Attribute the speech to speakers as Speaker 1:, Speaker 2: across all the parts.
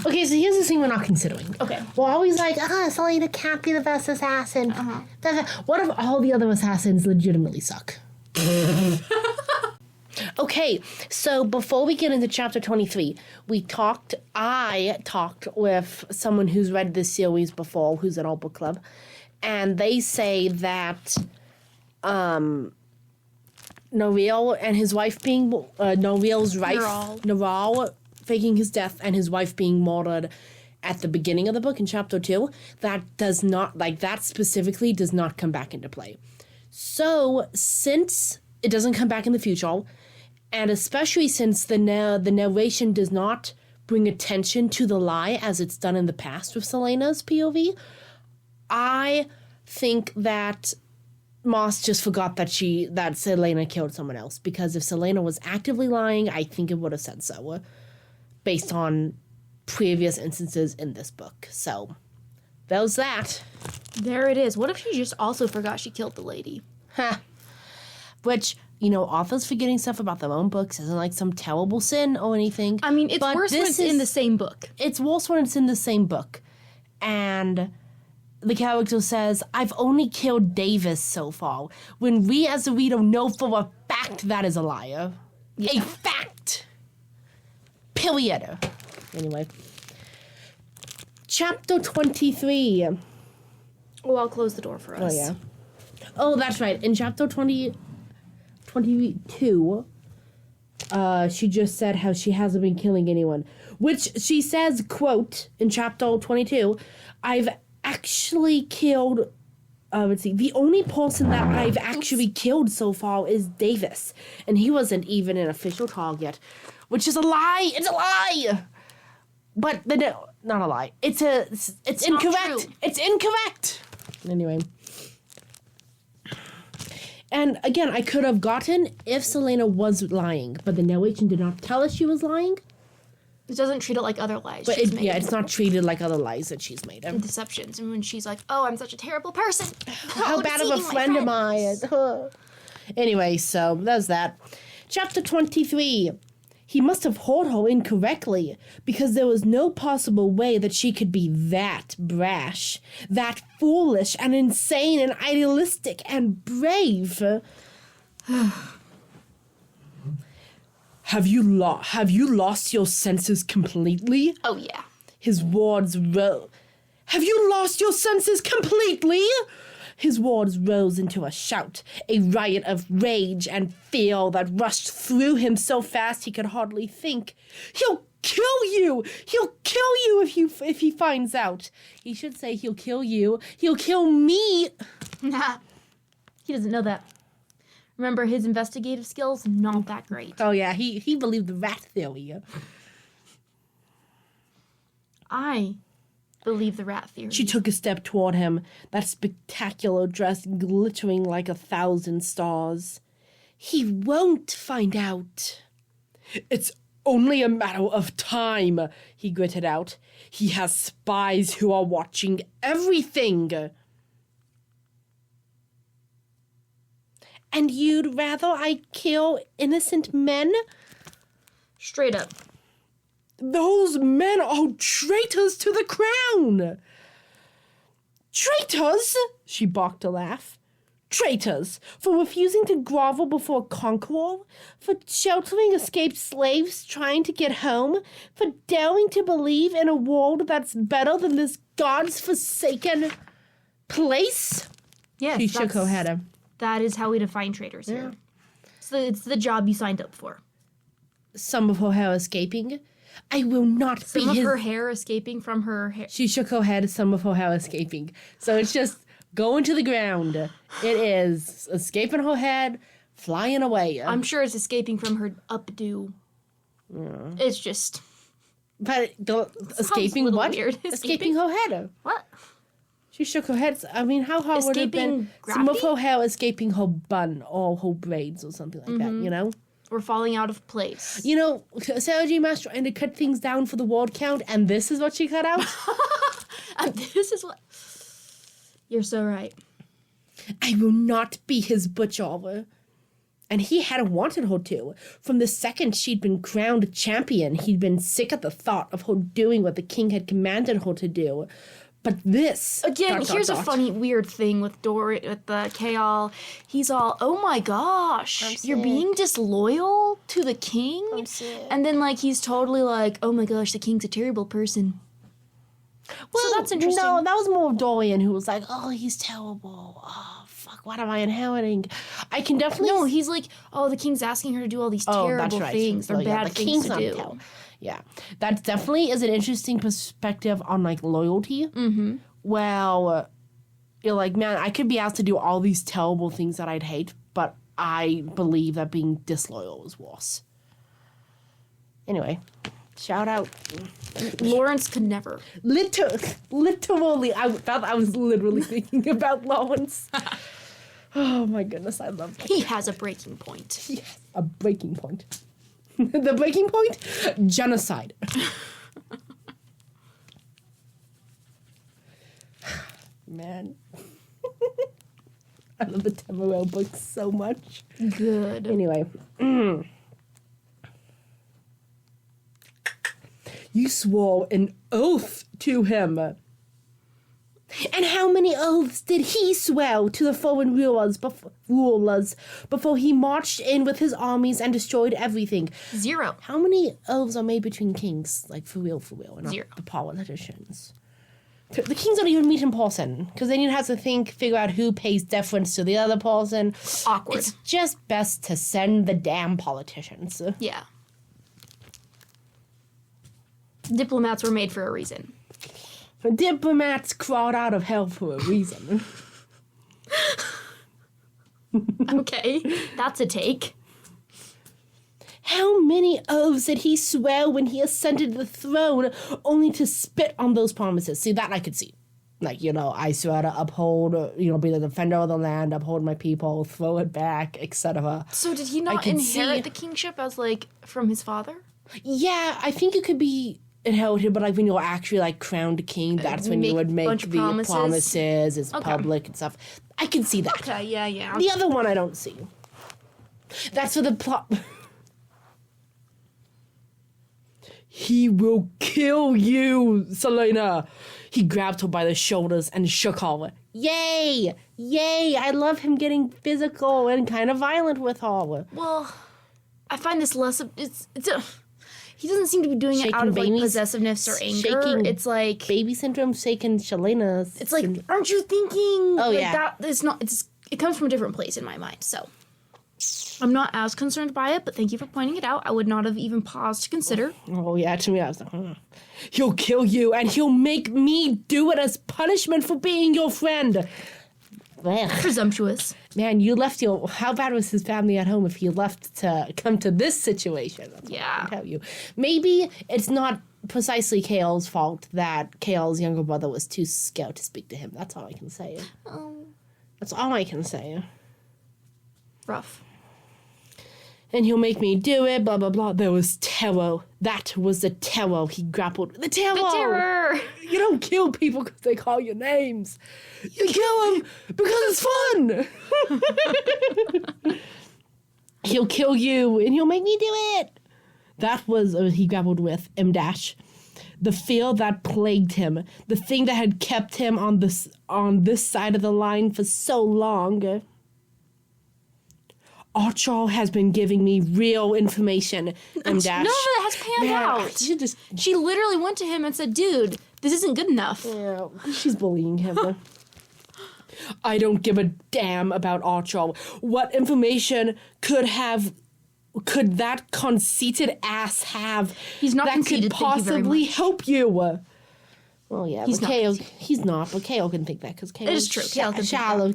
Speaker 1: Okay, so here's the thing we're not considering.
Speaker 2: Okay.
Speaker 1: We're always like, Selena can't be the best assassin. What if all the other assassins legitimately suck? Okay, so before we get into chapter 23, I talked with someone who's read this series before, who's in our book club, and they say that Noreel and his wife being, Noreel's wife, Noreel faking his death and his wife being murdered at the beginning of the book in chapter 2, that does not, that specifically does not come back into play. So, since it doesn't come back in the future, and especially since the narration does not bring attention to the lie as it's done in the past with Selena's POV, I think that Maas just forgot that Selena killed someone else, because if Selena was actively lying, I think it would have said so, based on previous instances in this book. So, there's that.
Speaker 2: There it is. What if she just also forgot she killed the lady?
Speaker 1: Which, authors forgetting stuff about their own books isn't like some terrible sin or anything.
Speaker 2: I mean, it's worse when it's in the same book.
Speaker 1: It's worse when it's in the same book. And the character says, I've only killed Davis so far, when we as the reader know for a fact that is a liar. Yeah. A fact. Period. Anyway. Chapter 23.
Speaker 2: Oh, I'll close the door for us.
Speaker 1: Oh, yeah. Oh, that's right. In chapter 22, she just said how she hasn't been killing anyone. Which she says, quote, in chapter 22, I've actually killed, the only person that I've actually killed so far is Davis. And he wasn't even an official target. Which is a lie. It's a lie. But, not a lie. It's incorrect. It's incorrect. Anyway. And again, I could have gotten if Selena was lying, but the narration did not tell us she was lying.
Speaker 2: It doesn't treat it like other lies
Speaker 1: But
Speaker 2: she's made.
Speaker 1: Yeah, it's not treated like other lies that she's made.
Speaker 2: And deceptions. And when she's like, oh, I'm such a terrible person.
Speaker 1: How bad of a friend am I? Anyway, so there's that. Chapter 23. He must have heard her incorrectly, because there was no possible way that she could be that brash, that foolish and insane and idealistic and brave. Have you lost your senses completely?
Speaker 2: Oh, yeah.
Speaker 1: His words rose. Have you lost your senses completely? His words rose into a shout, a riot of rage and fear that rushed through him so fast he could hardly think. He'll kill you! He'll kill you if he finds out. He should say he'll kill you. He'll kill me!
Speaker 2: Nah. He doesn't know that. Remember, his investigative skills, not that great.
Speaker 1: Oh yeah, he believed the rat theory.
Speaker 2: I believe the rat theory.
Speaker 1: She took a step toward him, that spectacular dress glittering like 1,000 stars. He won't find out. It's only a matter of time, he gritted out. He has spies who are watching everything. And you'd rather I kill innocent men?
Speaker 2: Straight up.
Speaker 1: Those men are traitors to the crown. Traitors? She barked a laugh. Traitors for refusing to grovel before a conqueror, for sheltering escaped slaves trying to get home, for daring to believe in a world that's better than this God's forsaken place?
Speaker 2: Yes,
Speaker 1: She shook her head.
Speaker 2: That is how we define traitors here. So it's the job you signed up for.
Speaker 1: Some of her hair escaping. I will not be
Speaker 2: Some of her hair escaping from her hair.
Speaker 1: She shook her head, some of her hair escaping. So it's just going to the ground. It is escaping her head, flying away.
Speaker 2: I'm sure it's escaping from her updo. Yeah. It's just...
Speaker 1: But escaping what?
Speaker 2: Weird.
Speaker 1: Escaping her head.
Speaker 2: What?
Speaker 1: She shook her head. I mean, how hard would it have been? Some of her hair escaping her bun or her braids or something like that, you know?
Speaker 2: Or falling out of place.
Speaker 1: You know, Sarah J. Maas trying to cut things down for the word count, and this is what she cut out?
Speaker 2: And this is what... You're so right.
Speaker 1: I will not be his butcher. And he hadn't wanted her to. From the second she'd been crowned champion, he'd been sick at the thought of her doing what the king had commanded her to do. But this...
Speaker 2: Again, here's a funny, weird thing with the Kale. He's all, oh my gosh, you're being disloyal to the king?
Speaker 1: I'm sick.
Speaker 2: And then, like, he's totally like, oh my gosh, the king's a terrible person.
Speaker 1: Well,
Speaker 2: so that's interesting.
Speaker 1: No, that was more Dorian who was like, oh, he's terrible. Oh, fuck, what am I inheriting? I can definitely...
Speaker 2: No, he's like, oh, the king's asking her to do all these terrible things. They're bad things to do.
Speaker 1: Yeah, that definitely is an interesting perspective on, like, loyalty.
Speaker 2: Mm-hmm.
Speaker 1: Well, you're like, man, I could be asked to do all these terrible things that I'd hate, but I believe that being disloyal is worse. Anyway, shout out.
Speaker 2: Lawrence could never.
Speaker 1: Literally, I was literally thinking about Lawrence. Oh my goodness, I love that.
Speaker 2: He has a breaking point.
Speaker 1: Yes, a breaking point. The breaking point? Genocide. Man. I love the Temuel book so much.
Speaker 2: Good.
Speaker 1: Anyway. You swore an oath to him. And how many oaths did he swear to the foreign rulers before he marched in with his armies and destroyed everything?
Speaker 2: 0.
Speaker 1: How many oaths are made between kings, like for real, and not
Speaker 2: 0.
Speaker 1: the politicians? The kings don't even meet in person because then you have to figure out who pays deference to the other person.
Speaker 2: Awkward.
Speaker 1: It's just best to send the damn politicians.
Speaker 2: Yeah. Diplomats were made for a reason.
Speaker 1: Diplomats crawled out of hell for a reason.
Speaker 2: Okay, that's a take.
Speaker 1: How many oaths did he swear when he ascended the throne only to spit on those promises? See, that I could see. Like, I swear to uphold, be the defender of the land, uphold my people, throw it back, etc.
Speaker 2: So did he not inherit the kingship as, like, from his father?
Speaker 1: Yeah, I think it could be inherited, but like when you're actually like crowned king, that's when you would make the promises. It's public and stuff. I can see that.
Speaker 2: Okay, yeah.
Speaker 1: The other one I don't see. That's for the plot. He will kill you, Selena. He grabbed her by the shoulders and shook her. Yay! Yay! I love him getting physical and kind of violent with her.
Speaker 2: Well, I find this less of... He doesn't seem to be doing it out of, like, possessiveness or anger. It's like...
Speaker 1: Baby syndrome, shaking Shalena.
Speaker 2: It's like, aren't you thinking?
Speaker 1: Oh,
Speaker 2: like,
Speaker 1: yeah.
Speaker 2: It comes from a different place in my mind, so... I'm not as concerned by it, but thank you for pointing it out. I would not have even paused to consider.
Speaker 1: Oh, yeah, to me, I was like, He'll kill you, and he'll make me do it as punishment for being your friend. Ugh.
Speaker 2: Presumptuous.
Speaker 1: Man, you left how bad was his family at home if he left to come to this situation? That's what I can tell you. Maybe it's not precisely Kale's fault that Kale's younger brother was too scared to speak to him. That's all I can say. That's all I can say.
Speaker 2: Rough.
Speaker 1: And he'll make me do it, blah, blah, blah. There was terror. That was the terror he grappled with. The terror!
Speaker 2: The terror!
Speaker 1: You don't kill people because they call you names. You kill them because it's fun! He'll kill you, and he'll make me do it! That was what he grappled with, M-dash. The fear that plagued him. The thing that had kept him on this side of the line for so long. Archal has been giving me real information.
Speaker 2: None of it has panned out. She literally went to him and said, dude, this isn't good enough.
Speaker 1: Yeah, she's bullying him. I don't give a damn about Archal. What information could that conceited ass have
Speaker 2: He's not
Speaker 1: that
Speaker 2: conceited,
Speaker 1: could possibly help you? Well, yeah,
Speaker 2: he's
Speaker 1: not, but Kale can think that because Kale
Speaker 2: is true. Kale can
Speaker 1: shallow.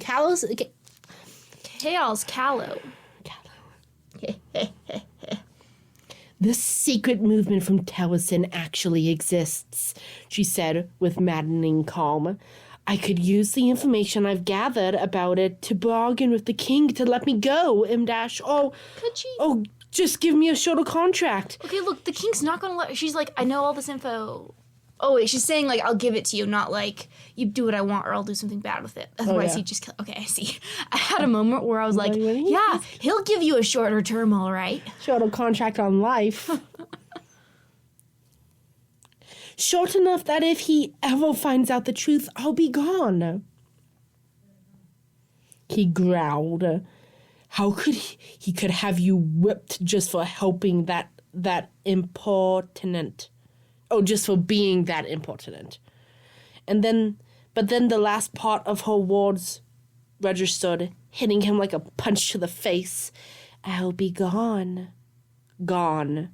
Speaker 2: Kale's callow.
Speaker 1: This secret movement from Tellison actually exists, she said with maddening calm. I could use the information I've gathered about it to bargain with the king to let me go, M-dash. Oh,
Speaker 2: could she?
Speaker 1: Oh, just give me a shorter contract.
Speaker 2: Okay, look, the king's not going to let her. She's like, I know all this info. Oh, wait, she's saying, like, I'll give it to you, not like, you do what I want or I'll do something bad with it. Otherwise, he just... Okay, I see. I had a moment where I was like, yeah, he'll give you a shorter term, all right.
Speaker 1: Shorter contract on life. Short enough that if he ever finds out the truth, I'll be gone. He growled. How could he could have you whipped just for helping that impertinent. Oh, just for being that impertinent. But then the last part of her words registered, hitting him like a punch to the face. I'll be gone. Gone.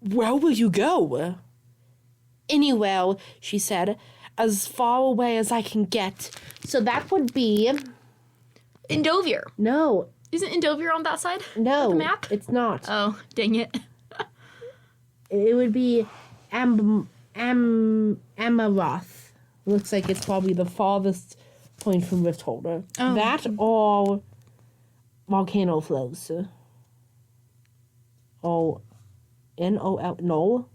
Speaker 1: Where will you go? Anywhere, she said, as far away as I can get. So that would be...
Speaker 2: Indovir.
Speaker 1: No.
Speaker 2: Isn't Indovir on that side?
Speaker 1: No.
Speaker 2: Of the map?
Speaker 1: It's not.
Speaker 2: Oh, dang it.
Speaker 1: It would be Amaroth. Looks like it's probably the farthest point from Rift Holder.
Speaker 2: Oh.
Speaker 1: That or Volcano Flows. Oh, N-O-L... No.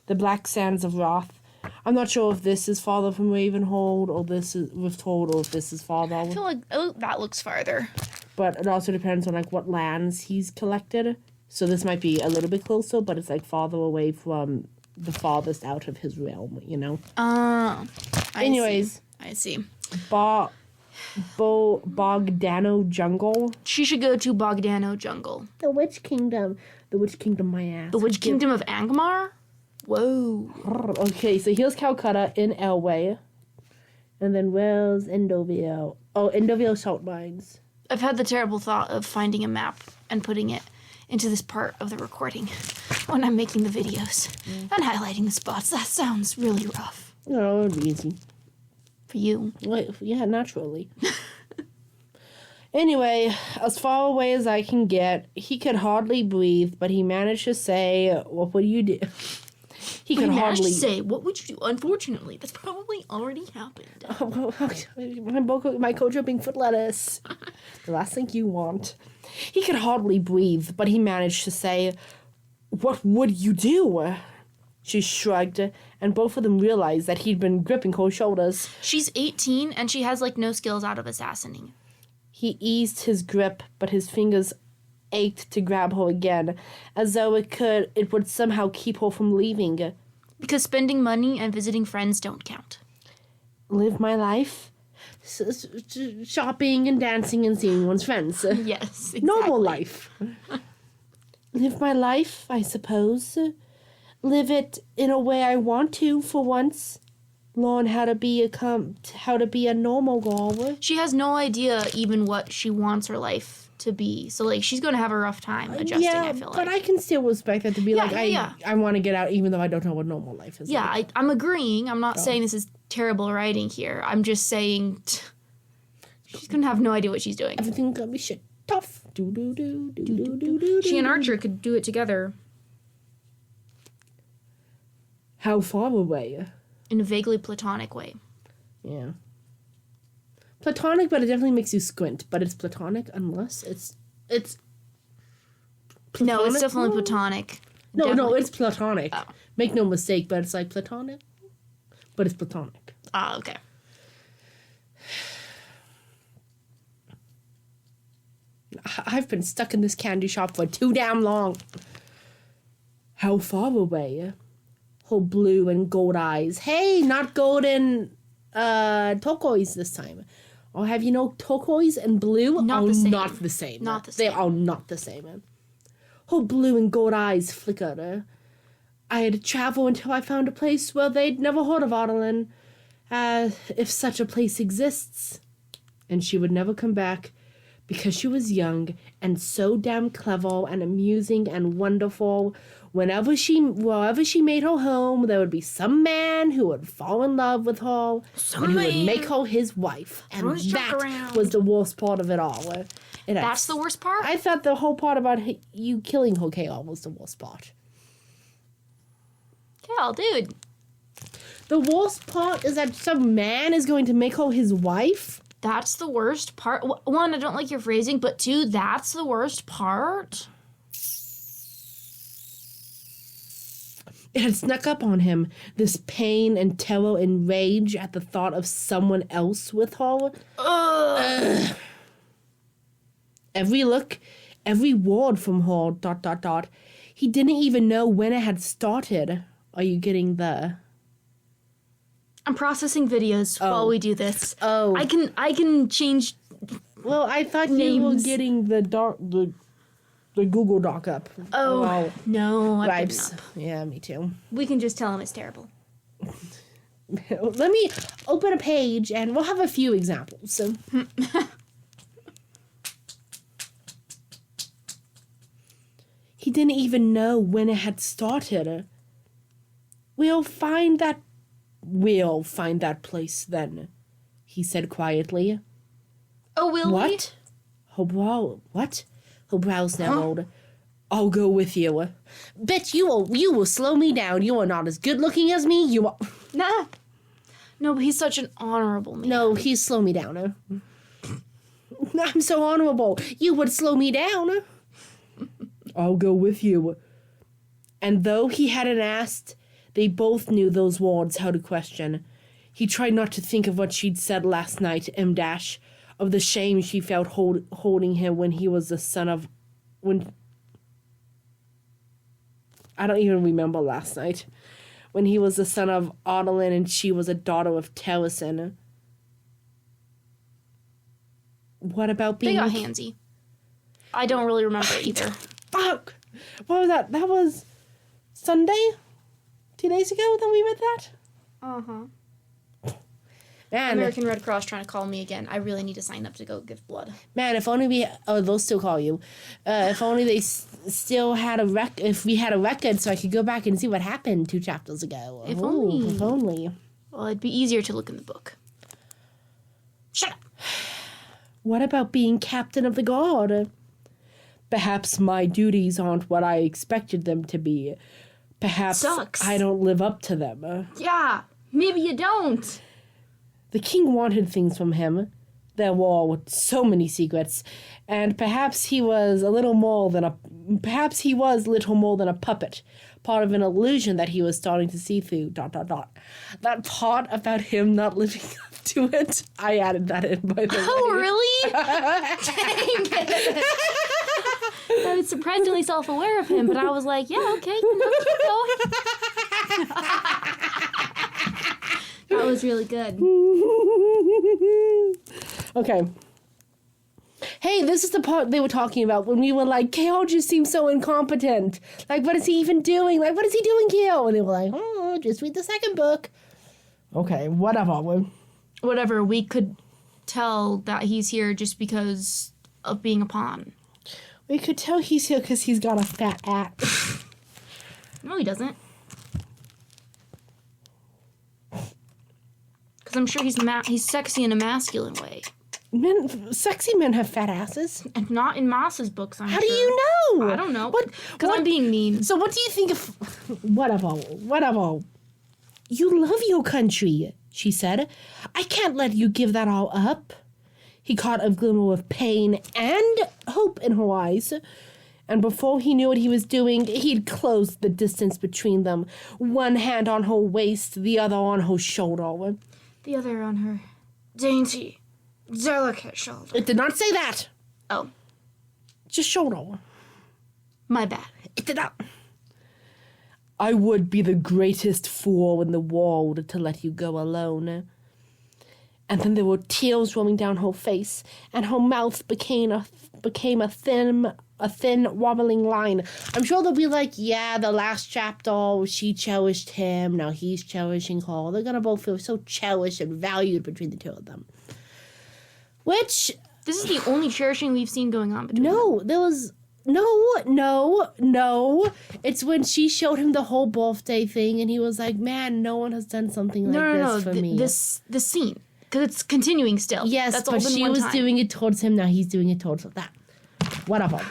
Speaker 1: The Black Sands of Wrath. I'm not sure if this is farther from Ravenhold or this is Rifthold or if this is farther.
Speaker 2: I feel like that looks farther.
Speaker 1: But it also depends on like what lands he's collected. So this might be a little bit closer, but it's like farther away from the farthest out of his realm, you know? Anyways.
Speaker 2: I see.
Speaker 1: Bogdano Jungle.
Speaker 2: She should go to Bogdano Jungle.
Speaker 1: The Witch Kingdom. The Witch Kingdom, my ass.
Speaker 2: The Witch Kingdom of Angmar? Whoa.
Speaker 1: Okay, so here's Calcutta in Elway. And then where's Indoville? Oh, Indoville Salt Mines.
Speaker 2: I've had the terrible thought of finding a map and putting it into this part of the recording when I'm making the videos and highlighting the spots. That sounds really rough.
Speaker 1: No, it would be easy.
Speaker 2: For you.
Speaker 1: Yeah, naturally. Anyway, as far away as I can get, he could hardly breathe, but he managed to say, what would you do? He could hardly
Speaker 2: say, what would you do? Unfortunately, that's probably already happened.
Speaker 1: My co-dripping foot lettuce. The last thing you want. He could hardly breathe, but he managed to say, what would you do? She shrugged, and both of them realized that he'd been gripping her shoulders.
Speaker 2: She's 18, and she has, like, no skills out of assassinating.
Speaker 1: He eased his grip, but his fingers ached to grab her again, as though it would somehow keep her from leaving.
Speaker 2: Because spending money and visiting friends don't count.
Speaker 1: Live my life? Shopping and dancing and seeing one's friends.
Speaker 2: Yes, exactly.
Speaker 1: Normal life. Live my life, I suppose. Live it in a way I want to, for once. Learn how to be a normal girl.
Speaker 2: She has no idea even what she wants her life to be. So, like, she's going to have a rough time adjusting, I feel like.
Speaker 1: But I can still respect that to be I want to get out even though I don't know what normal life is like.
Speaker 2: I'm agreeing. I'm not saying this is terrible writing here. I'm just saying she's going to have no idea what she's doing.
Speaker 1: Everything's going to be shit tough.
Speaker 2: She and Archer could do it together.
Speaker 1: How far away?
Speaker 2: In a vaguely platonic way.
Speaker 1: Yeah. Platonic, but it definitely makes you squint. But it's platonic unless it's platonic?
Speaker 2: No, it's definitely platonic.
Speaker 1: No, it's platonic.
Speaker 2: Oh.
Speaker 1: Make no mistake, but it's like platonic. But it's platonic.
Speaker 2: Ah, okay.
Speaker 1: I've been stuck in this candy shop for too damn long. How far away? Her blue and gold eyes. Hey, not golden turquoise this time. Or have you know turquoise and blue
Speaker 2: not
Speaker 1: are
Speaker 2: the same.
Speaker 1: not the same.
Speaker 2: Not the same.
Speaker 1: They are not the same. Her blue and gold eyes flickered. I had to travel until I found a place where they'd never heard of Adeline. If such a place exists. And she would never come back because she was young and so damn clever and amusing and wonderful. Wherever she made her home, there would be some man who would fall in love with her and who would make her his wife. And that was the worst part of it all.
Speaker 2: That's the worst part?
Speaker 1: I thought the whole part about you killing her, Kale, was the worst part.
Speaker 2: Kale, dude.
Speaker 1: The worst part is that some man is going to make her his wife?
Speaker 2: That's the worst part. One, I don't like your phrasing, but two, that's the worst part.
Speaker 1: It had snuck up on him, this pain and terror and rage at the thought of someone else with her. Ugh. Every look, every word from her, ... He didn't even know when it had started. Are you getting the...
Speaker 2: I'm processing videos while we do this.
Speaker 1: Oh.
Speaker 2: I can change...
Speaker 1: Well, I thought you were getting the Google Doc up.
Speaker 2: Oh, no. I've given up.
Speaker 1: Yeah, me too.
Speaker 2: We can just tell him it's terrible.
Speaker 1: Let me open a page and we'll have a few examples. So. He didn't even know when it had started. We'll find that place then, he said quietly.
Speaker 2: Oh, will we?
Speaker 1: What? Her brows narrowed. I'll go with you. Bet you will slow me down. You are not as good looking as me. You are...
Speaker 2: Nah. No, but he's such an honorable man.
Speaker 1: No, he's slow me down. I'm so honorable. You would slow me down. I'll go with you. And though he hadn't asked, they both knew those words how to question. He tried not to think of what she'd said last night, M-dash, of the shame she felt holding him when he was the son of... I don't even remember last night. When he was the son of Adeline and she was a daughter of Terracin. What about being...
Speaker 2: They got handsy. I don't really remember either.
Speaker 1: Fuck! What was that? That was Sunday? 2 days ago that we read that?
Speaker 2: Uh-huh.
Speaker 1: Man.
Speaker 2: American Red Cross trying to call me again. I really need to sign up to go give blood.
Speaker 1: Man, if only we... Oh, they'll still call you. If only they still had if we had a record so I could go back and see what happened 2 chapters ago.
Speaker 2: If only.
Speaker 1: If only.
Speaker 2: Well, it'd be easier to look in the book. Shut up!
Speaker 1: What about being captain of the guard? Perhaps my duties aren't what I expected them to be. Perhaps I don't live up to them.
Speaker 2: Yeah, maybe you don't.
Speaker 1: The king wanted things from him. There were so many secrets, and perhaps he was little more than a puppet, part of an illusion that he was starting to see through. ... That part about him not living up to it, I added that in, by the way.
Speaker 2: Oh, really? Dang it. I was surprisingly self-aware of him, but I was like, yeah, okay, keep going. That was really good.
Speaker 1: Okay. Hey, this is the part they were talking about when we were like, Kale just seems so incompetent. Like, what is he even doing? Like, what is he doing, Kale? And they were like, oh, just read the second book. Okay, whatever.
Speaker 2: We could tell that he's here just because of being a pawn.
Speaker 1: We could tell he's here because he's got a fat ass.
Speaker 2: No, he doesn't. Because I'm sure he's sexy in a masculine way.
Speaker 1: Sexy men have fat asses.
Speaker 2: And not in Maas's books, I'm sure.
Speaker 1: How do you know?
Speaker 2: I don't know. Because I'm being mean.
Speaker 1: So what do you think of... Whatever. You love your country, she said. I can't let you give that all up. He caught a glimmer of pain and hope in her eyes. And before he knew what he was doing, he'd closed the distance between them. One hand on her waist, the other on her shoulder.
Speaker 2: The other on her dainty, delicate shoulder.
Speaker 1: It did not say that.
Speaker 2: Oh.
Speaker 1: Just shoulder.
Speaker 2: My bad.
Speaker 1: It did not. I would be the greatest fool in the world to let you go alone. And then there were tears rolling down her face, and her mouth became a thin, wobbling line. I'm sure they'll be like, yeah, the last chapter, she cherished him, now he's cherishing her. They're gonna both feel so cherished and valued between the two of them. Which...
Speaker 2: This is the only cherishing we've seen going on between them.
Speaker 1: No, there was... No. It's when she showed him the whole birthday thing, and he was like, man, no one has done something like this for me.
Speaker 2: This scene. Because it's continuing still.
Speaker 1: Yes,
Speaker 2: that's
Speaker 1: but she was doing it towards him. Now he's doing it towards that. Whatever.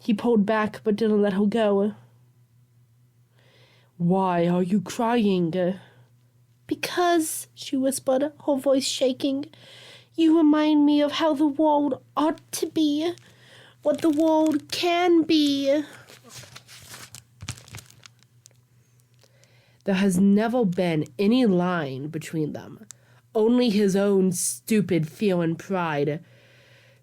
Speaker 1: He pulled back, but didn't let her go. Why are you crying? Because, she whispered, her voice shaking, you remind me of how the world ought to be. what the world can be. There has never been any line between them, only his own stupid fear and pride.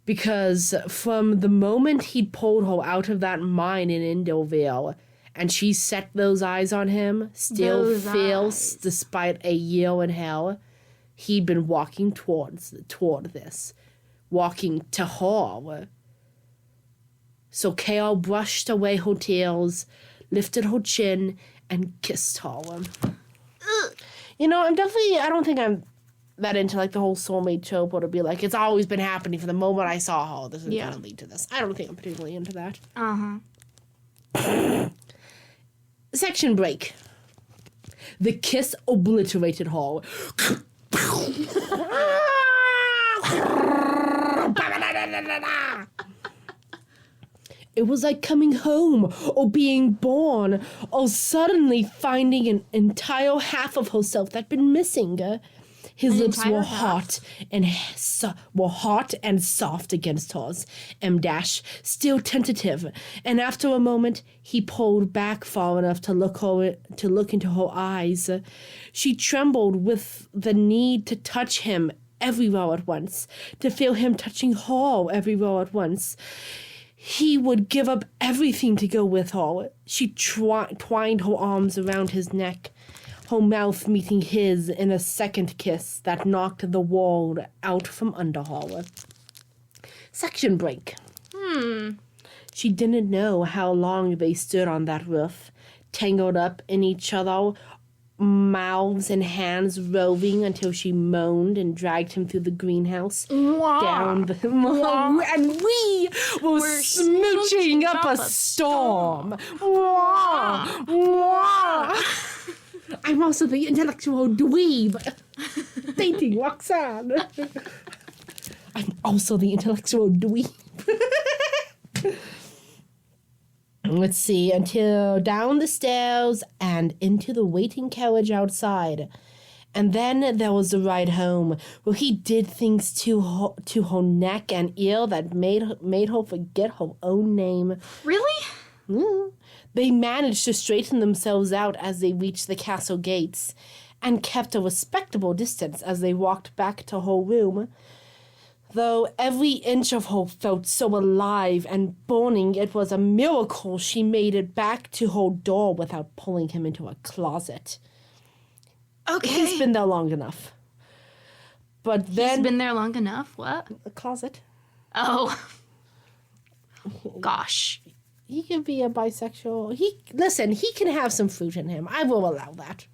Speaker 1: Because from the moment he'd pulled her out of that mine in Indoville, and she set those eyes on him, still feels, despite a year in hell, he'd been walking toward this, walking to her. So K.R. brushed away her tears, lifted her chin, and kissed her. You know, I don't think I'm that into, like, the whole soulmate trope, or to be like, it's always been happening from the moment I saw her. This is going to lead to this. I don't think I'm particularly into that. Section break. The kiss obliterated her. It was like coming home or being born or suddenly finding an entire half of herself that'd been missing. His lips were hot and soft against hers. M-, still tentative, and after a moment, he pulled back far enough to look into her eyes. She trembled with the need to touch him everywhere at once, to feel him touching her everywhere at once. He would give up everything to go with her. She twined her arms around his neck, her mouth meeting his in a second kiss that knocked the world out from under her. Section break. She didn't know how long they stood on that roof, tangled up in each other, mouths and hands roving until she moaned and dragged him through the greenhouse. Down the and we were smooching up a storm. I'm also the intellectual dweeb dating Roxanne. I'm also the intellectual dweeb. Let's see, until down the stairs and into the waiting carriage outside. And then there was the ride home, where he did things to her neck and ear that made her forget her own name.
Speaker 2: Really?
Speaker 1: They managed to straighten themselves out as they reached the castle gates, and kept a respectable distance as they walked back to her room. Though every inch of her felt so alive and burning, it was a miracle she made it back to her door without pulling him into a closet.
Speaker 2: Okay.
Speaker 1: He's been there long enough. But then...
Speaker 2: He's been there long enough? What?
Speaker 1: A closet.
Speaker 2: Oh. Gosh.
Speaker 1: He can be a bisexual. He can have some fruit in him. I will allow that.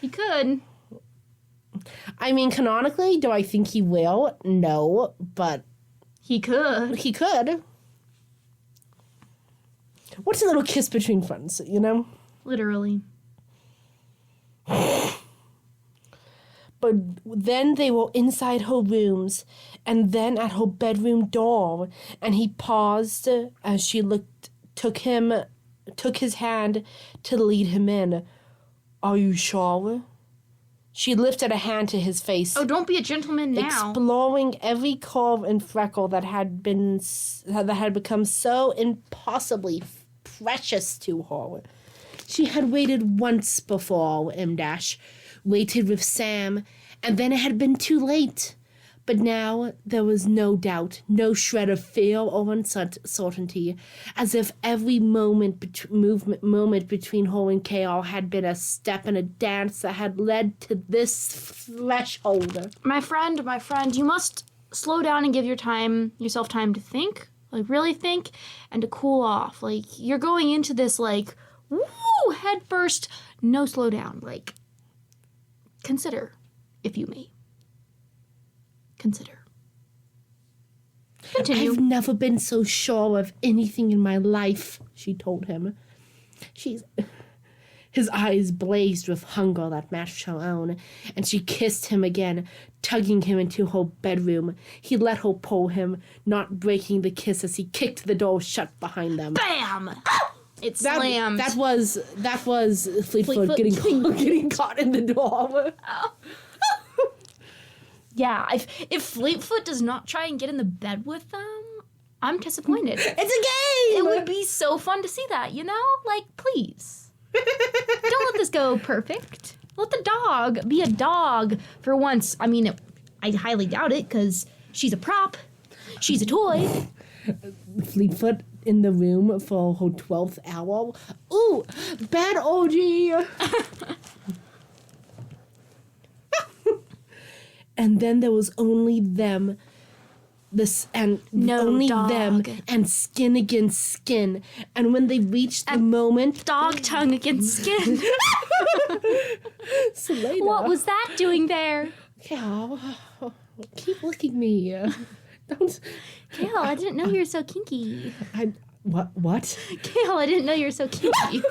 Speaker 2: He could.
Speaker 1: I mean, canonically, do I think he will? No, but...
Speaker 2: He could.
Speaker 1: He could. What's a little kiss between friends, you know?
Speaker 2: Literally.
Speaker 1: But then they were inside her rooms, and then at her bedroom door, and he paused as she took his hand to lead him in. Are you sure? She lifted a hand to his face.
Speaker 2: Oh, don't be a gentleman now.
Speaker 1: Exploring every curve and freckle that had become so impossibly precious to her. She had waited once before, M-, waited with Sam, and then it had been too late. But now there was no doubt, no shred of fear or uncertainty, as if every moment between her and K.R. had been a step in a dance that had led to this threshold.
Speaker 2: My friend, you must slow down and give yourself time to think, like really think, and to cool off. Like, you're going into this, like, woo, head first, no slow down. Like, consider, if you may. Consider. Continue.
Speaker 1: I've never been so sure of anything in my life, she told him. His eyes blazed with hunger that matched her own, and she kissed him again, tugging him into her bedroom. He let her pull him, not breaking the kiss as he kicked the door shut behind them.
Speaker 2: Bam! It slammed.
Speaker 1: That was Fleetfoot getting caught in the door.
Speaker 2: Oh. Yeah, if Fleetfoot does not try and get in the bed with them, I'm disappointed.
Speaker 1: It's a game!
Speaker 2: It would be so fun to see that, you know? Like, please. Don't let this go perfect. Let the dog be a dog for once. I mean, I highly doubt it, because she's a prop. She's a toy.
Speaker 1: Fleetfoot in the room for her 12th hour. Ooh, bad orgy. And then there was only them. Only
Speaker 2: dog.
Speaker 1: them and skin against skin. And when they reached the moment,
Speaker 2: Dog tongue against skin.
Speaker 1: Selena.
Speaker 2: What was that doing there?
Speaker 1: Cal, keep licking me. Don't.
Speaker 2: Kale, I didn't know you were so kinky.
Speaker 1: What?
Speaker 2: Kale, I didn't know you were so kinky.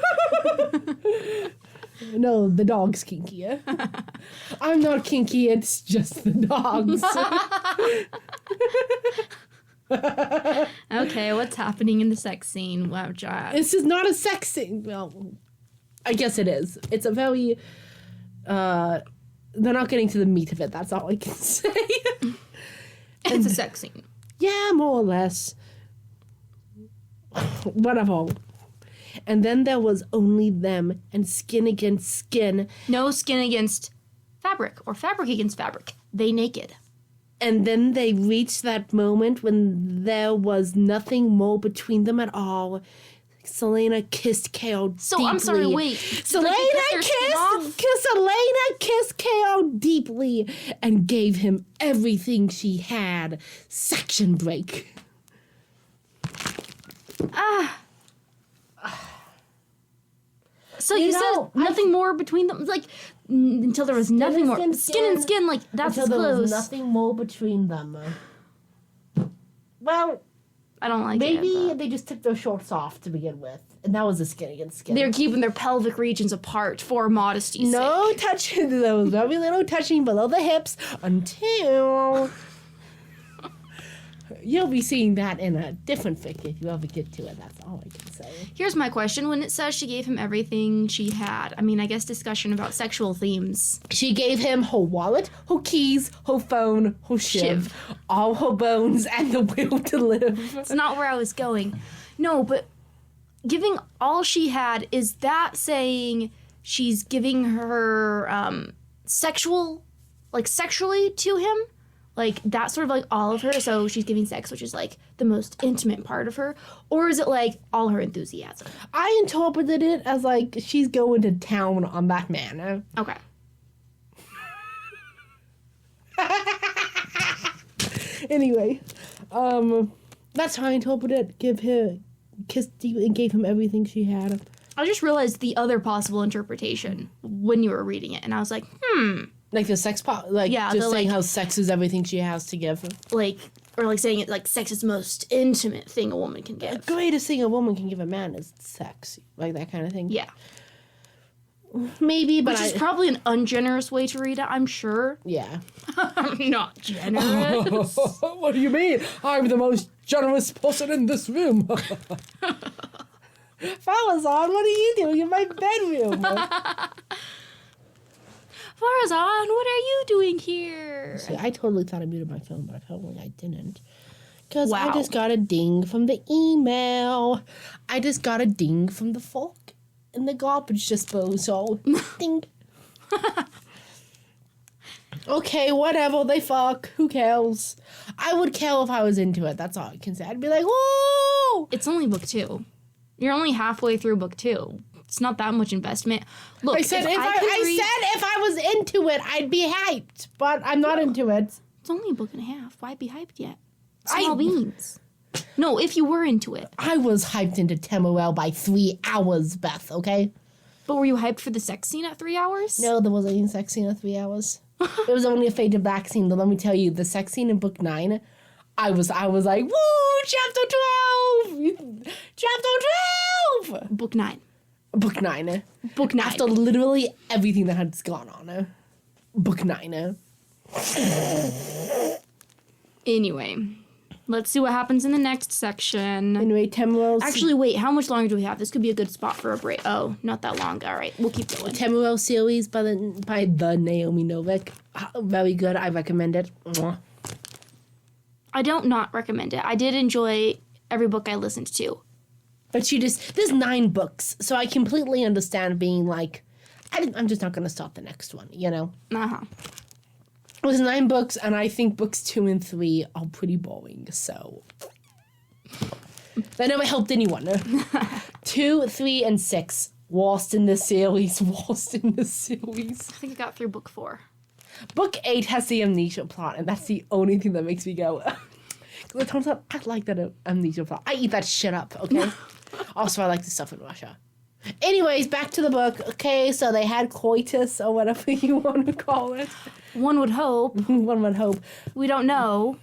Speaker 1: No, the dog's kinky. I'm not kinky, it's just the dogs.
Speaker 2: Okay, what's happening in the sex scene? Wow, Jack.
Speaker 1: This is not a sex scene. Well, I guess it is. It's a very... they're not getting to the meat of it, that's all I can say.
Speaker 2: It's a sex scene.
Speaker 1: Yeah, more or less. Whatever. And then there was only them and skin against skin.
Speaker 2: No skin against fabric or fabric against fabric. They naked.
Speaker 1: And then they reached that moment when there was nothing more between them at all. Selena kissed Kale deeply.
Speaker 2: So I'm sorry, wait.
Speaker 1: Selena kissed Kale deeply and gave him everything she had. Section break.
Speaker 2: So you said nothing more between them, like until there was nothing more. Skin and skin, like that's
Speaker 1: until there
Speaker 2: close.
Speaker 1: was nothing more between them. Well,
Speaker 2: I don't like
Speaker 1: maybe
Speaker 2: it.
Speaker 1: they just took their shorts off to begin with, and that was the skin against skin.
Speaker 2: They're keeping their pelvic regions apart for modesty's
Speaker 1: no
Speaker 2: sake.
Speaker 1: touching. There was very little touching below the hips until you'll be seeing that in a different fic if you ever get to it. That's all I can say.
Speaker 2: Here's my question: when it says she gave him everything she had, I mean, I guess discussion about sexual themes.
Speaker 1: She gave him her wallet, her keys, her phone, her shiv, all her bones, and the will to live.
Speaker 2: It's not where I was going. No, but giving all she had, is that saying she's giving her sexually to him? Like, that's sort of like all of her, so she's giving sex, which is like the most intimate part of her? Or is it like all her enthusiasm?
Speaker 1: I interpreted it as like she's going to town on that man.
Speaker 2: Okay.
Speaker 1: Anyway, that's how I interpreted it. Kissed deeply and gave him everything she had.
Speaker 2: I just realized the other possible interpretation when you were reading it, and I was like,
Speaker 1: Like the sex part, just saying how sex is everything she has to give.
Speaker 2: Or saying it like sex is the most intimate thing a woman can give.
Speaker 1: The greatest thing a woman can give a man is sex, like that kind of thing.
Speaker 2: Yeah.
Speaker 1: Maybe, but
Speaker 2: Which is probably an ungenerous way to read it, I'm sure.
Speaker 1: Yeah.
Speaker 2: I'm not generous.
Speaker 1: What do you mean? I'm the most generous person in this room. Farazan, what are you doing in my bedroom?
Speaker 2: Farazan, what are you doing here?
Speaker 1: See, I totally thought I muted my phone, but apparently I didn't. Because
Speaker 2: Wow.
Speaker 1: I just got a ding from the email. I just got a ding from the folk in the garbage disposal. Ding. Okay, whatever, they fuck. Who cares? I would care if I was into it. That's all I can say. I'd be like, woo!
Speaker 2: It's only book 2. You're only halfway through book 2. It's not that much investment. Look,
Speaker 1: I said if I was into it, I'd be hyped. But I'm not into it.
Speaker 2: It's only a book and a half. Why be hyped yet? Small beans. No, if you were into it.
Speaker 1: I was hyped into Temuel by 3 hours, Beth, okay?
Speaker 2: But were you hyped for the sex scene at 3 hours?
Speaker 1: No, there wasn't any sex scene in 3 hours. It was only a fade to black scene, but let me tell you, the sex scene in book 9, I was like, woo, chapter 12! Chapter 12!
Speaker 2: Book 9.
Speaker 1: Book 9.
Speaker 2: Book 9.
Speaker 1: After literally everything that had gone on. Book 9.
Speaker 2: Anyway, let's see what happens in the next section.
Speaker 1: Anyway, Temuel's...
Speaker 2: Actually, wait, how much longer do we have? This could be a good spot for a break. Oh, not that long. All right, we'll keep going.
Speaker 1: Temuel series by the Naomi Novik. Very good. I recommend it. Mwah.
Speaker 2: I don't not recommend it. I did enjoy every book I listened to.
Speaker 1: But there's 9 books, so I completely understand being like, I'm just not going to start the next one, you know?
Speaker 2: Uh-huh.
Speaker 1: It was 9 books, and I think books 2 and 3 are pretty boring, so... That never helped anyone. 2, 3, and 6. Worst in the series.
Speaker 2: I think I got through book 4.
Speaker 1: Book 8 has the amnesia plot, and that's the only thing that makes me go... Because it turns out I like that amnesia plot. I eat that shit up, okay? Also, I like the stuff in Russia. Anyways, back to the book. Okay, so they had coitus, or whatever you want to call it.
Speaker 2: One would hope.
Speaker 1: One would hope.
Speaker 2: We don't know.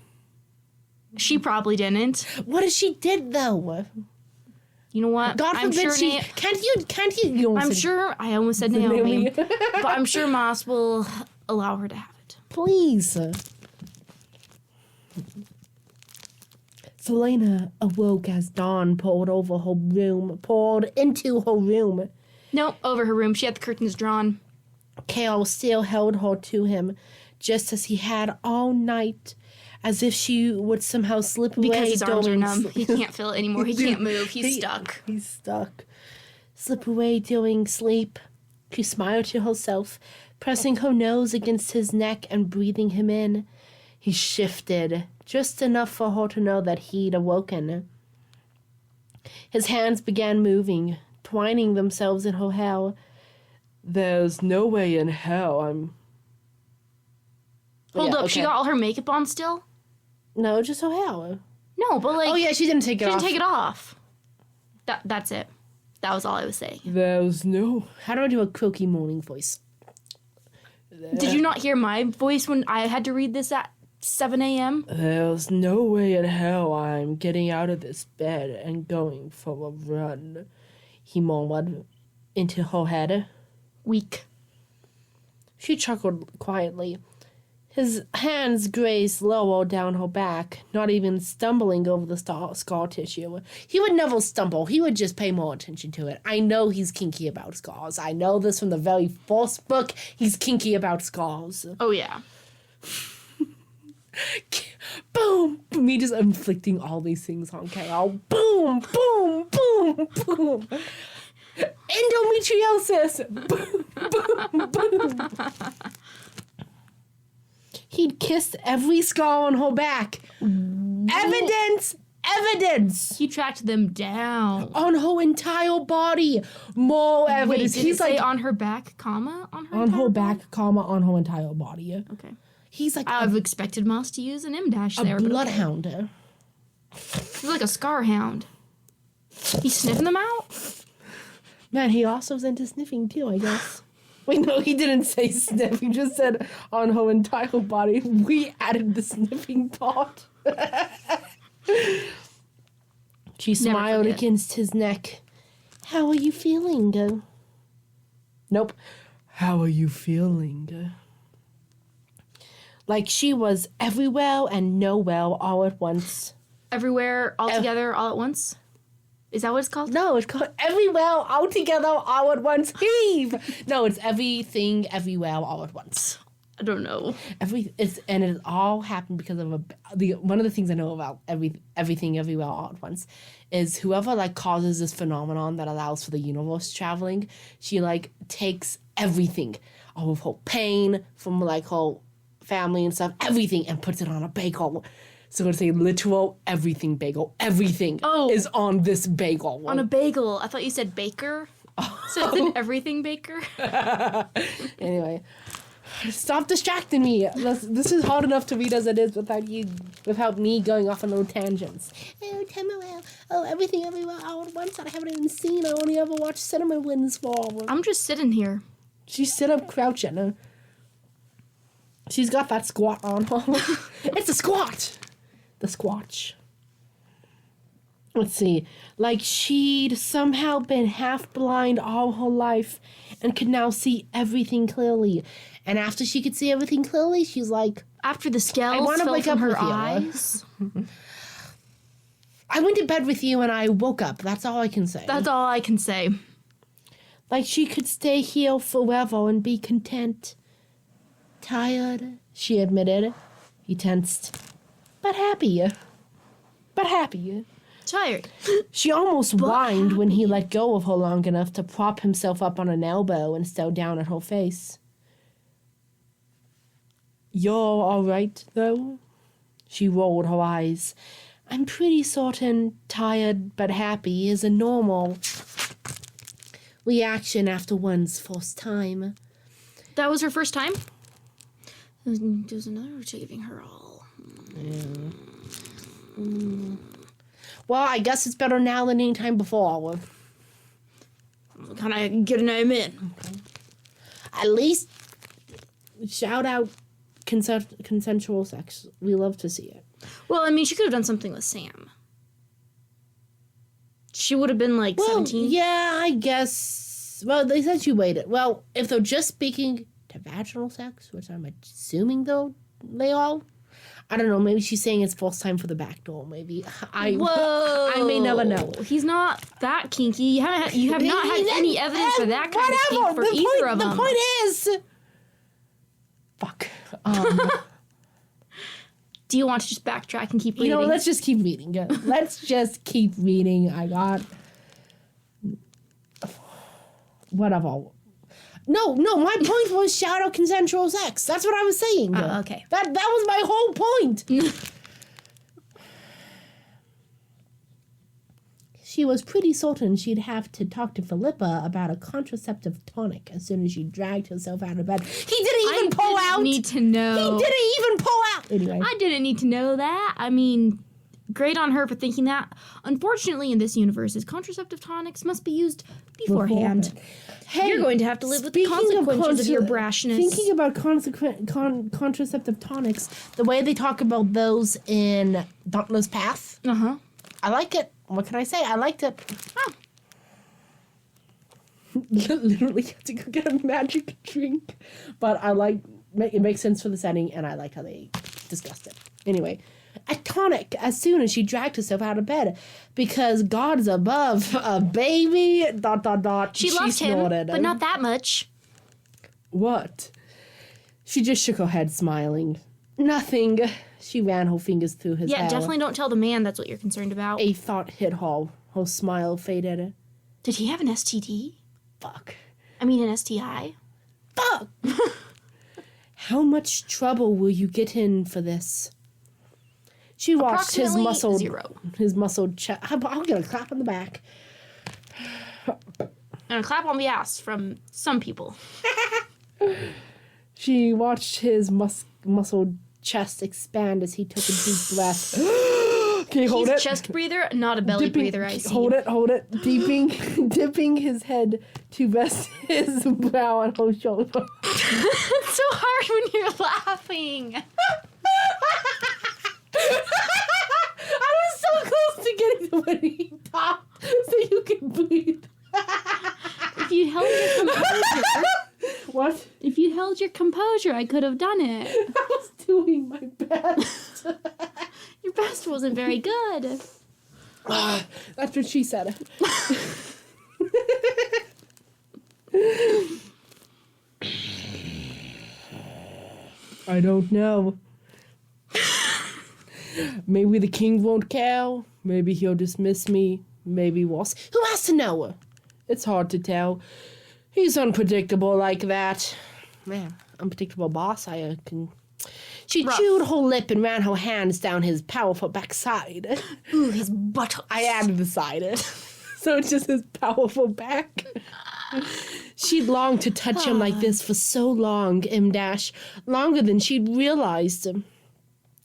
Speaker 2: She probably didn't.
Speaker 1: What if she did, though?
Speaker 2: You know what?
Speaker 1: God forbid
Speaker 2: sure
Speaker 1: she... Can't you
Speaker 2: I'm sure... I almost said Naomi. But I'm sure Maas will allow her to have it.
Speaker 1: Please. Selena awoke as dawn poured into her room.
Speaker 2: No, over her room. She had the curtains drawn.
Speaker 1: Kale still held her to him, just as he had all night, as if she would somehow slip away.
Speaker 2: Because his arms are numb. He can't feel it anymore. He can't move. He's stuck.
Speaker 1: He's stuck. Slip away during sleep. She smiled to herself, pressing her nose against his neck and breathing him in. He shifted, just enough for her to know that he'd awoken. His hands began moving, twining themselves in her hair. There's no way in hell I'm...
Speaker 2: Hold up, okay. She got all her makeup on still?
Speaker 1: No, just her hair.
Speaker 2: No, but like...
Speaker 1: Oh yeah, she didn't take it off.
Speaker 2: She didn't take it off. That's it. That was all I was saying.
Speaker 1: There's no... How do I do a croaky morning voice?
Speaker 2: Did you not hear my voice when I had to read this at 7 a.m.?
Speaker 1: There's no way in hell I'm getting out of this bed and going for a run, he murmured into her head.
Speaker 2: Weak.
Speaker 1: She chuckled quietly. His hands grazed lower down her back, not even stumbling over the scar tissue. He would never stumble. He would just pay more attention to it. I know he's kinky about scars. I know this from the very first book. He's kinky about scars.
Speaker 2: Oh, yeah.
Speaker 1: Boom! Me just inflicting all these things on KL. Boom! Boom! Boom! Boom! Endometriosis! Boom! Boom! Boom! He'd kissed every scar on her back. Evidence! Evidence!
Speaker 2: He tracked them down.
Speaker 1: On her entire body. More evidence.
Speaker 2: Wait, did it say on her back, comma?
Speaker 1: On her back, comma, on her entire body.
Speaker 2: Okay.
Speaker 1: He's like...
Speaker 2: I've expected Maas to use an M-dash there.
Speaker 1: A bloodhound. Okay.
Speaker 2: He's like a scar hound. He's sniffing them out?
Speaker 1: Man, he also was into sniffing too, I guess. Wait, no, he didn't say sniff. He just said on her entire body. We added the sniffing part. She smiled against his neck. How are you feeling? Nope. How are you feeling? Like she was everywhere and nowhere all at once.
Speaker 2: Everywhere, all together, all at once? Is that what it's called?
Speaker 1: No, it's called everywhere, all together, all at once. Heave! No, it's everything, everywhere, all at once.
Speaker 2: I don't know.
Speaker 1: It all happened because of one of the things I know about everything, everywhere, all at once is whoever like causes this phenomenon that allows for the universe traveling, she like takes everything, all of her pain from like her family and stuff, everything, and puts it on a bagel. So it's a literal everything bagel. Everything is on this bagel.
Speaker 2: On a bagel. I thought you said baker. So it's an everything baker.
Speaker 1: Anyway, stop distracting me. This is hard enough to read as it is without me going off on little tangents. Oh, Temuel. Oh, everything everywhere all at once that I haven't even seen. I only ever watched Cinnamon Winds Fall.
Speaker 2: I'm just sitting here.
Speaker 1: She's sit up crouching. She's got that squat on her. It's a squat. The squatch. Let's see. Like she'd somehow been half blind all her life and could now see everything clearly. And after she could see everything clearly, she's like...
Speaker 2: After the scales fell from her eyes?
Speaker 1: I went to bed with you and I woke up. That's all I can say.
Speaker 2: That's all I can say.
Speaker 1: Like she could stay here forever and be content. Tired, she admitted. He tensed. but happy. But happy.
Speaker 2: Tired.
Speaker 1: She almost whined when he let go of her long enough to prop himself up on an elbow and stare down at her face. You're all right, though? She rolled her eyes. I'm pretty certain tired but happy is a normal reaction after one's first time.
Speaker 2: That was her first time? There's another giving her all.
Speaker 1: Yeah. Well, I guess it's better now than any time before.
Speaker 2: Kind of get an amen.
Speaker 1: Okay. At least shout out consensual sex. We love to see it.
Speaker 2: Well, I mean, she could have done something with Sam. She would have been like 17.
Speaker 1: Yeah, I guess. Well, they said she waited. Well, if they're just speaking to vaginal sex, which I'm assuming they all. I don't know. Maybe she's saying it's first time for the back door. Maybe
Speaker 2: Whoa!
Speaker 1: I may never know.
Speaker 2: He's not that kinky. You have not had any evidence for that kind of kink for either of them.
Speaker 1: The point is, fuck.
Speaker 2: Do you want to just backtrack and keep reading?
Speaker 1: Let's just keep reading. Let's just keep reading. I got whatever. No, my point was shout out consensual sex. That's what I was saying.
Speaker 2: Okay.
Speaker 1: That was my whole point. She was pretty certain she'd have to talk to Philippa about a contraceptive tonic as soon as she dragged herself out of bed. He didn't even pull out.
Speaker 2: I didn't need to know.
Speaker 1: He didn't even pull out. Anyway.
Speaker 2: I didn't need to know that. I mean, great on her for thinking that. Unfortunately, in this universe, contraceptive tonics must be used beforehand.
Speaker 1: Hey,
Speaker 2: you're going to have to live with the consequences of your brashness.
Speaker 1: Thinking about contraceptive tonics, the way they talk about those in Dauntless Path, I like it. What can I say? I liked it.
Speaker 2: Oh.
Speaker 1: Literally have to go get a magic drink. But it makes sense for the setting, and I like how they discussed it. Anyway, a tonic as soon as she dragged herself out of bed because God's above a baby. ...
Speaker 2: She loved
Speaker 1: snorted.
Speaker 2: him, but not that much.
Speaker 1: What? She just shook her head, smiling. Nothing. She ran her fingers through his hair.
Speaker 2: Yeah, definitely don't tell the man that's what you're concerned about.
Speaker 1: A thought hit her. Her smile faded.
Speaker 2: Did he have an STD?
Speaker 1: Fuck.
Speaker 2: I mean, an STI?
Speaker 1: Fuck! How much trouble will you get in for this? She watched his muscled chest. I'll get a clap on the back.
Speaker 2: And a clap on the ass from some people.
Speaker 1: She watched his muscled chest expand as he took a deep breath. Can you hold it?
Speaker 2: He's a chest breather, not a belly breather, I see.
Speaker 1: Hold it. Dipping his head to rest his brow on her shoulder.
Speaker 2: It's so hard when you're laughing.
Speaker 1: I was so close to getting the when he talked so you can breathe.
Speaker 2: If you'd held your composure.
Speaker 1: What?
Speaker 2: If you'd held your composure, I could have done it.
Speaker 1: I was doing my best.
Speaker 2: Your best wasn't very good.
Speaker 1: That's what she said. I don't know. Maybe the king won't care. Maybe he'll dismiss me. Maybe worse. Who has to know? It's hard to tell. He's unpredictable like that. Man, unpredictable boss. She chewed her lip and ran her hands down his powerful backside.
Speaker 2: Ooh, his buttocks.
Speaker 1: I added the side. So it's just his powerful back. She'd longed to touch him like this for so long, M-dash. Longer than she'd realized.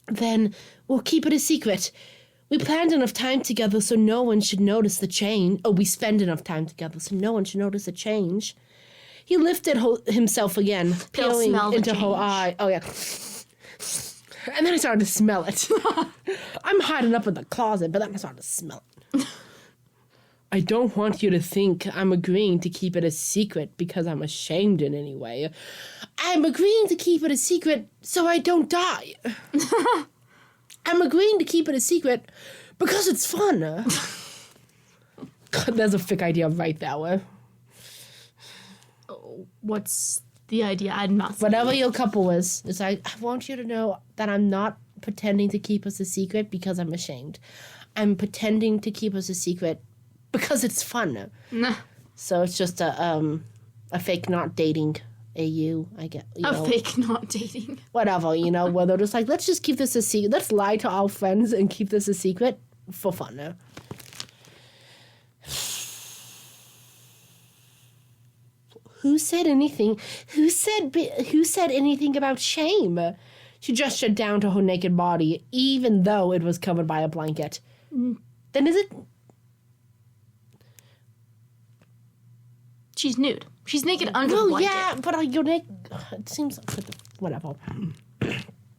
Speaker 1: Then, we'll keep it a secret. We planned enough time together so no one should notice the change. Oh, we spend enough time together so no one should notice a change. He lifted himself again, peering into her eye. Oh, yeah. And then I started to smell it. I'm hiding up in the closet, but then I started to smell it. I don't want you to think I'm agreeing to keep it a secret because I'm ashamed in any way. I'm agreeing to keep it a secret so I don't die. I'm agreeing to keep it a secret because it's fun. God, there's a thick idea right there.
Speaker 2: What's the idea? I'm not.
Speaker 1: Whatever your couple is, it's like, I want you to know that I'm not pretending to keep us a secret because I'm ashamed. I'm pretending to keep us a secret because it's fun.
Speaker 2: Nah.
Speaker 1: So it's just a fake not dating AU, I guess.
Speaker 2: Fake not dating.
Speaker 1: Whatever, where they're just like, let's just keep this a secret. Let's lie to our friends and keep this a secret for fun. Who said anything? Who said anything about shame? She gestured down to her naked body, even though it was covered by a blanket. Then is it?
Speaker 2: She's nude. She's naked under the blanket.
Speaker 1: Yeah, but you're naked. It seems like whatever.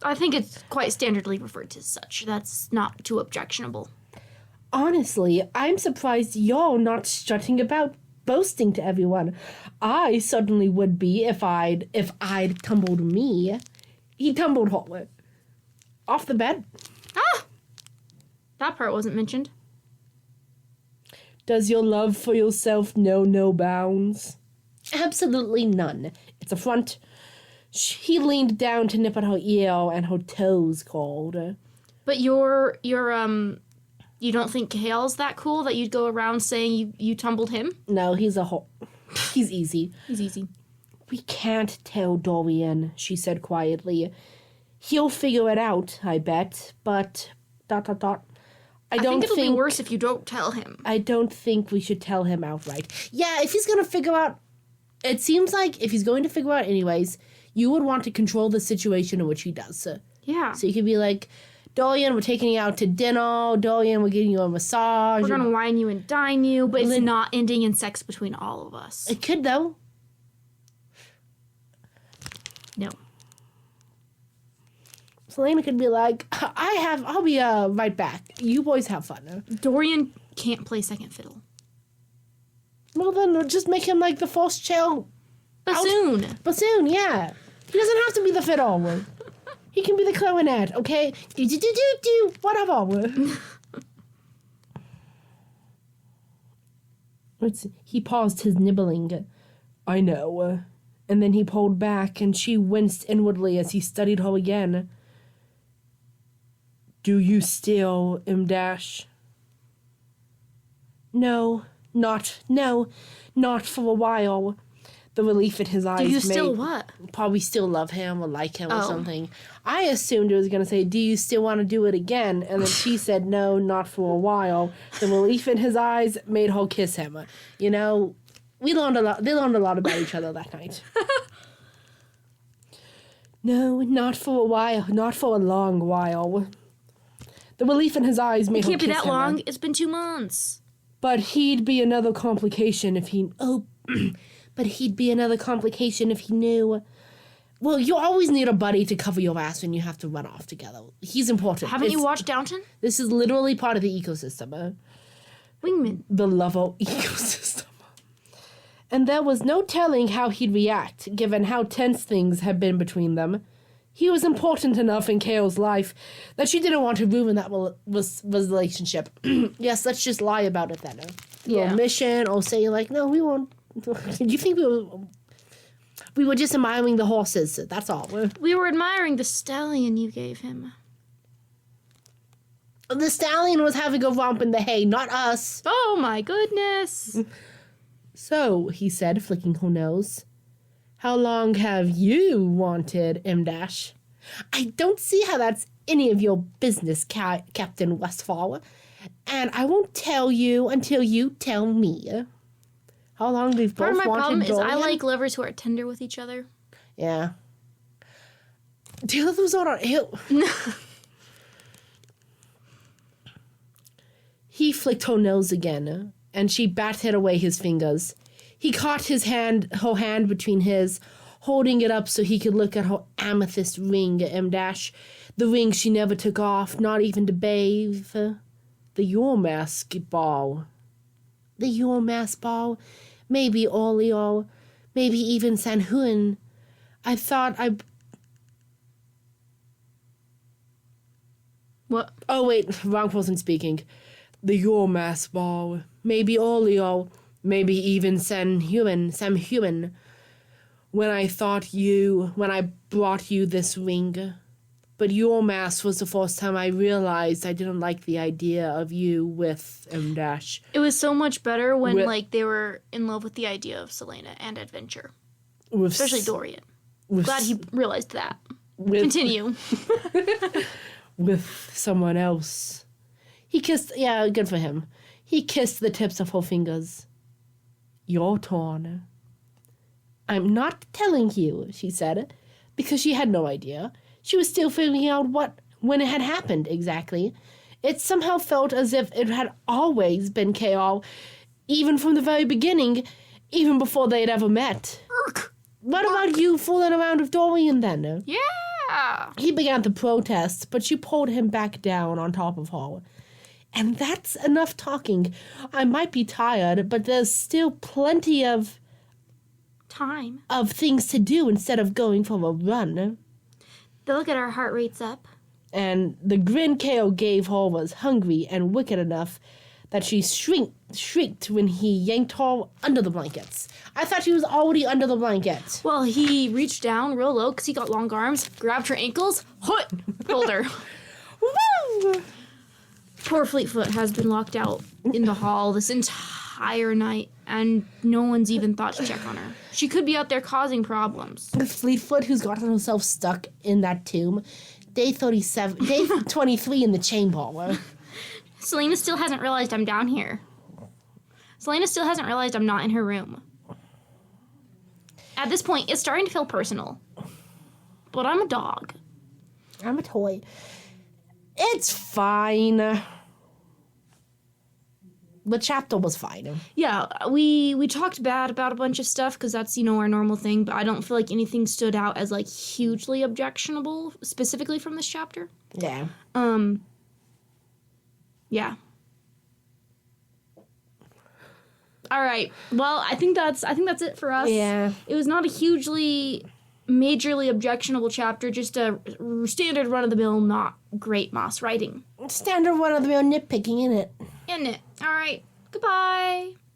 Speaker 2: I think it's quite standardly referred to as such. That's not too objectionable.
Speaker 1: Honestly, I'm surprised you're not strutting about boasting to everyone. I certainly would be if I'd tumbled me. He tumbled her off the bed.
Speaker 2: Ah! That part wasn't mentioned.
Speaker 1: Does your love for yourself know no bounds? Absolutely none. It's a front. He leaned down to nip at her ear, and her toes called.
Speaker 2: But you don't think Hale's that cool that you'd go around saying you tumbled him?
Speaker 1: No, he's he's easy.
Speaker 2: He's easy.
Speaker 1: We can't tell Dorian, she said quietly. He'll figure it out, I bet, but ... I
Speaker 2: think it'll be worse if you don't tell him.
Speaker 1: I don't think we should tell him outright. Yeah, if he's going to figure out... It seems like if he's going to figure out anyways, you would want to control the situation in which he does.
Speaker 2: Yeah.
Speaker 1: So you could be like, Dorian, we're taking you out to dinner. Dorian, we're giving you a massage.
Speaker 2: We're going to wine you and dine you, but it's not ending in sex between all of us.
Speaker 1: It could, though.
Speaker 2: No.
Speaker 1: Selena could be like, I'll be right back. You boys have fun.
Speaker 2: Dorian can't play second fiddle.
Speaker 1: Well, then just make him like the first child.
Speaker 2: Bassoon.
Speaker 1: Bassoon, yeah. He doesn't have to be the fiddle. He can be the clarinet, okay? Do, whatever. He paused his nibbling. I know. And then he pulled back, and she winced inwardly as he studied her again. Do you still, M-dash? No, not for a while. The relief in his eyes
Speaker 2: Do you still what?
Speaker 1: Probably still love him or like him or something. I assumed it was going to say, do you still want to do it again? And then she said, no, not for a while. The relief in his eyes made her kiss him. They learned a lot about each other that night. No, not for a while. Not for a long while. The relief in his eyes made her kiss him.
Speaker 2: It can't be that long. It's been 2 months.
Speaker 1: But he'd be another complication if he... But he'd be another complication if he knew... Well, you always need a buddy to cover your ass when you have to run off together. He's important.
Speaker 2: Haven't you watched Downton?
Speaker 1: This is literally part of the ecosystem.
Speaker 2: Wingman.
Speaker 1: The Lovo ecosystem. And there was no telling how he'd react, given how tense things had been between them. He was important enough in Kale's life that she didn't want to ruin that relationship. Yes, let's just lie about it then.
Speaker 2: Yeah.
Speaker 1: Mission, or say like, no, we won't. You think we were just admiring the horses? That's all.
Speaker 2: We were admiring the stallion you gave him.
Speaker 1: The stallion was having a romp in the hay, not us.
Speaker 2: Oh my goodness.
Speaker 1: So, he said, flicking her nose. How long have you wanted, M-dash? I don't see how that's any of your business, Captain Westfall. And I won't tell you until you tell me. How long we've both wanted Dorian?
Speaker 2: Part of my problem is I like lovers who are tender with each other.
Speaker 1: Yeah. Taylor was on our... He flicked her nose again, and she batted away his fingers. He caught her hand between his, holding it up so he could look at her amethyst ring, M-dash. The ring she never took off, not even to bathe. The Yormask ball. The Yormask ball. Maybe Orleal. Maybe even Sanhuin. I thought
Speaker 2: What?
Speaker 1: Oh, wait. Wrong person speaking. The Yormask ball. Maybe Orleal. Maybe even Samhuin. When I brought you this ring. but your Maas was the first time I realized I didn't like the idea of you with Dash.
Speaker 2: It was so much better when, they were in love with the idea of Selena and adventure. Especially Dorian. Glad he realized that. Continue.
Speaker 1: With someone else. He kissed, good for him. He kissed the tips of her fingers. Your turn. I'm not telling you, she said, because she had no idea. She was still figuring out when it had happened exactly. It somehow felt as if it had always been K.O., even from the very beginning, even before they had ever met. What about you fooling around with Dorian then?
Speaker 2: Yeah!
Speaker 1: He began to protest, but she pulled him back down on top of her. And that's enough talking. I might be tired, but there's still plenty of
Speaker 2: time
Speaker 1: of things to do instead of going for a run.
Speaker 2: Look at our heart rates up.
Speaker 1: And the grin K.O. gave her was hungry and wicked enough that she shrieked when he yanked her under the blankets. I thought she was already under the blanket.
Speaker 2: Well, he reached down real low because he got long arms, grabbed her ankles, pulled her.
Speaker 1: Woo!
Speaker 2: Poor Fleetfoot has been locked out in the hall this entire night, and no one's even thought to check on her. She could be out there causing problems.
Speaker 1: Fleetfoot, who's gotten himself stuck in that tomb, day 23 in the chamber.
Speaker 2: Selena still hasn't realized I'm down here. Selena still hasn't realized I'm not in her room. At this point, it's starting to feel personal. But I'm a dog.
Speaker 1: I'm a toy. It's fine. The chapter was fine.
Speaker 2: Yeah, we talked bad about a bunch of stuff because that's, our normal thing, but I don't feel like anything stood out as, hugely objectionable, specifically from this chapter.
Speaker 1: Yeah.
Speaker 2: Yeah. All right. Well, I think that's it for us.
Speaker 1: Yeah.
Speaker 2: It was not a hugely majorly objectionable chapter, just a standard run-of-the-mill, not great Maas writing.
Speaker 1: Standard run-of-the-mill nitpicking, innit?
Speaker 2: Isn't it? All right. Goodbye.